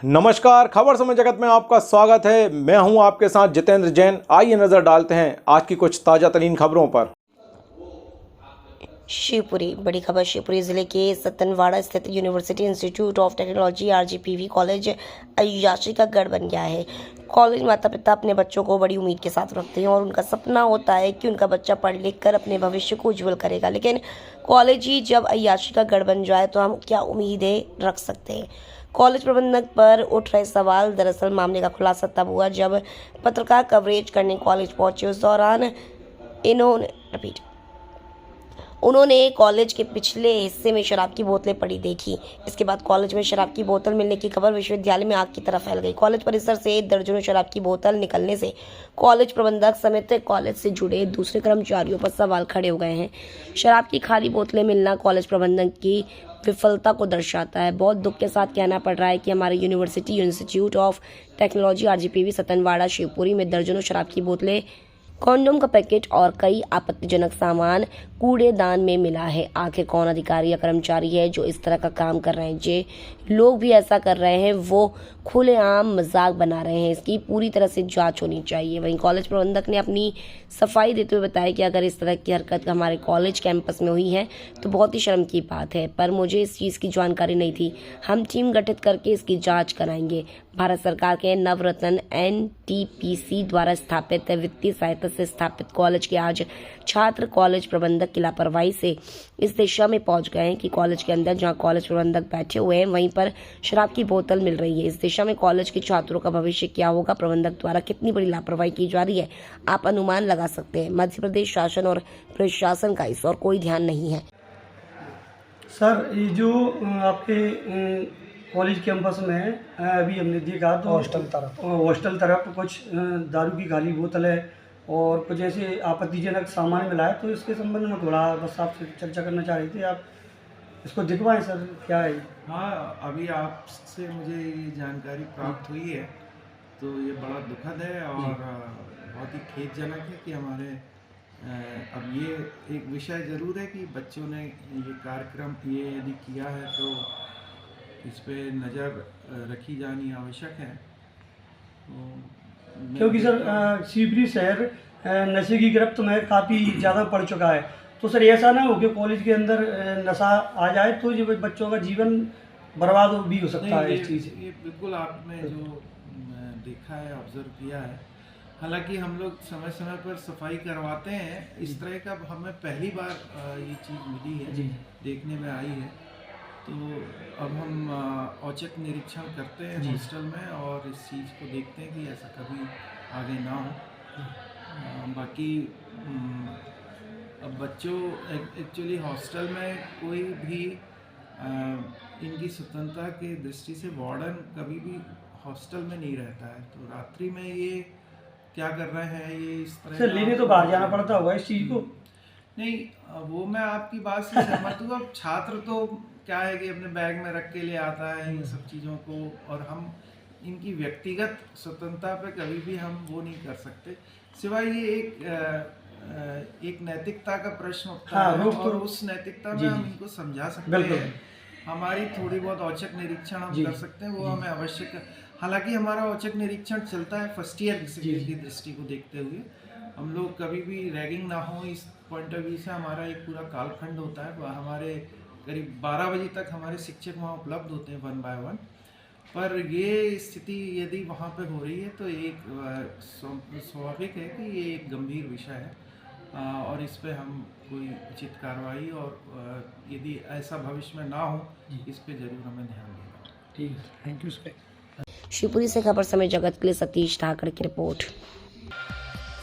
नमस्कार, खबर समय जगत में आपका स्वागत है। मैं हूं आपके साथ जितेंद्र जैन। आइए नजर डालते हैं आज की कुछ ताजा तरीन खबरों पर। शिवपुरी बड़ी खबर। शिवपुरी जिले के सतनवाड़ा स्थित university institute of technology RGPV college अय्याशी का गढ़ बन गया है। कॉलेज माता पिता अपने बच्चों को बड़ी उम्मीद के साथ रखते हैं और उनका सपना होता है कि उनका बच्चा पढ़ लिख कर अपने भविष्य को उज्जवल करेगा। लेकिन कॉलेज ही जब अय्याशी का गढ़ बन जाए तो हम क्या उम्मीदें रख सकते हैं। कॉलेज प्रबंधक पर उठ रहे सवाल। दरअसल मामले का खुलासा तब हुआ जब पत्रकार कवरेज करने कॉलेज पहुंचे। उस दौरान उन्होंने कॉलेज के पिछले हिस्से में शराब की बोतलें पड़ी देखी। इसके बाद कॉलेज में शराब की बोतल मिलने की खबर विश्वविद्यालय में आग की तरह फैल गई। कॉलेज परिसर से दर्जनों शराब की बोतल निकलने से कॉलेज प्रबंधक समेत कॉलेज से जुड़े दूसरे कर्मचारियों पर सवाल खड़े हो गए हैं। शराब की खाली बोतलें मिलना कॉलेज प्रबंधक की विफलता को दर्शाता है। बहुत दुख के साथ कहना पड़ रहा है कि हमारे university institute of technology RGPV Satanwada Shivpuri में दर्जनों शराब की बोतलें, कॉन्डोम का पैकेट और कई आपत्तिजनक सामान कूड़ेदान में मिला है। आखिर कौन अधिकारी या कर्मचारी है जो इस तरह का काम कर रहे हैं। जे लोग भी ऐसा कर रहे हैं वो खुलेआम मजाक बना रहे हैं। इसकी पूरी तरह से जांच होनी चाहिए। वहीं कॉलेज प्रबंधक ने अपनी सफाई देते हुए बताया कि अगर इस तरह की हरकत हमारे कॉलेज कैंपस में हुई है तो बहुत ही शर्म की बात है, पर मुझे इस चीज़ की जानकारी नहीं थी। हम टीम गठित करके इसकी जाँच कराएंगे। भारत सरकार के नवरत्न NTPC द्वारा स्थापित वित्तीय सहायता से स्थापित कॉलेज के आज छात्र कॉलेज प्रबंधक की लापरवाही से इस दिशा में पहुंच गए हैं कि कॉलेज के अंदर जहां कॉलेज प्रबंधक बैठे हुए हैं वहीं पर शराब की बोतल मिल रही है। इस दिशा में कॉलेज के छात्रों का भविष्य क्या होगा, प्रबंधक द्वारा कितनी बड़ी लापरवाही की जा रही है, आप अनुमान लगा सकते हैं। मध्य प्रदेश शासन और प्रशासन का इस और कोई ध्यान नहीं है। सर, ये जो आपके कॉलेज कैंपस में अभी हमने देखा तो हॉस्टल तरफ कुछ दारू की खाली बोतल है और कुछ ऐसे आपत्तिजनक सामान मिला है, तो इसके संबंध में थोड़ा बस आपसे चर्चा करना चाह रहे थे। आप इसको दिखवाएं सर, क्या है। हाँ, अभी आपसे मुझे ये जानकारी प्राप्त हुई है तो ये बड़ा दुखद है और बहुत ही खेदजनक है कि हमारे अब ये एक विषय ज़रूर है कि बच्चों ने ये कार्यक्रम ये यदि किया है तो इस पे नज़र रखी जानी आवश्यक है। तो क्योंकि सर शिवपुरी शहर नशे की गिरफ्त में काफ़ी ज़्यादा पड़ चुका है, तो सर ऐसा ना हो कि कॉलेज के अंदर नशा आ जाए तो ये बच्चों का जीवन बर्बाद भी हो सकता है। इस चीज़ ये बिल्कुल आपने जो देखा है, ऑब्जर्व किया है। हालांकि हम लोग समय समय पर सफाई करवाते हैं। इस तरह का हमें पहली बार ये चीज़ मिली है, देखने में आई है। तो अब हम औचक निरीक्षण करते हैं हॉस्टल में और इस चीज़ को देखते हैं कि ऐसा कभी आगे ना हो। बाकी अब बच्चों एक्चुअली हॉस्टल में कोई भी इनकी स्वतंत्रता की दृष्टि से वार्डन कभी भी हॉस्टल में नहीं रहता है, तो रात्रि में ये क्या कर रहे हैं ये इस तरह सर लेने तो बाहर जाना पड़ता होगा इस चीज़ को। नहीं, वो मैं आपकी बात से सहमत हूँ। अब छात्र तो क्या है कि अपने बैग में रख के ले आता है इन सब चीज़ों को, और हम इनकी व्यक्तिगत स्वतंत्रता पे कभी भी हम वो नहीं कर सकते। सिवाय ये एक नैतिकता का प्रश्न उठता है और उस नैतिकता में हम इनको समझा सकते हैं। हमारी थोड़ी बहुत औचक निरीक्षण हम कर सकते हैं, वो हमें आवश्यक। हालांकि हमारा औचक निरीक्षण चलता है फर्स्ट ईयर की दृष्टि को देखते हुए। हम लोग कभी भी रैगिंग ना हो इस पॉइंट ऑफ व्यू से हमारा एक पूरा कालखंड होता है। हमारे करीब 12 बजे तक हमारे शिक्षक वहाँ उपलब्ध होते हैं 1 by 1। पर ये स्थिति यदि वहाँ पे हो रही है तो एक स्वाभाविक है कि ये एक गंभीर विषय है और इस पे हम कोई उचित कार्रवाई और यदि ऐसा भविष्य में ना हो इस पे जरूर हमें ध्यान देना। ठीक है, थैंक यू सर। शिवपुरी से खबर समय जगत के लिए सतीश ठाकर की report.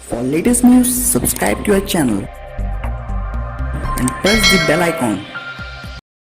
For latest news, subscribe to our channel and press the bell icon.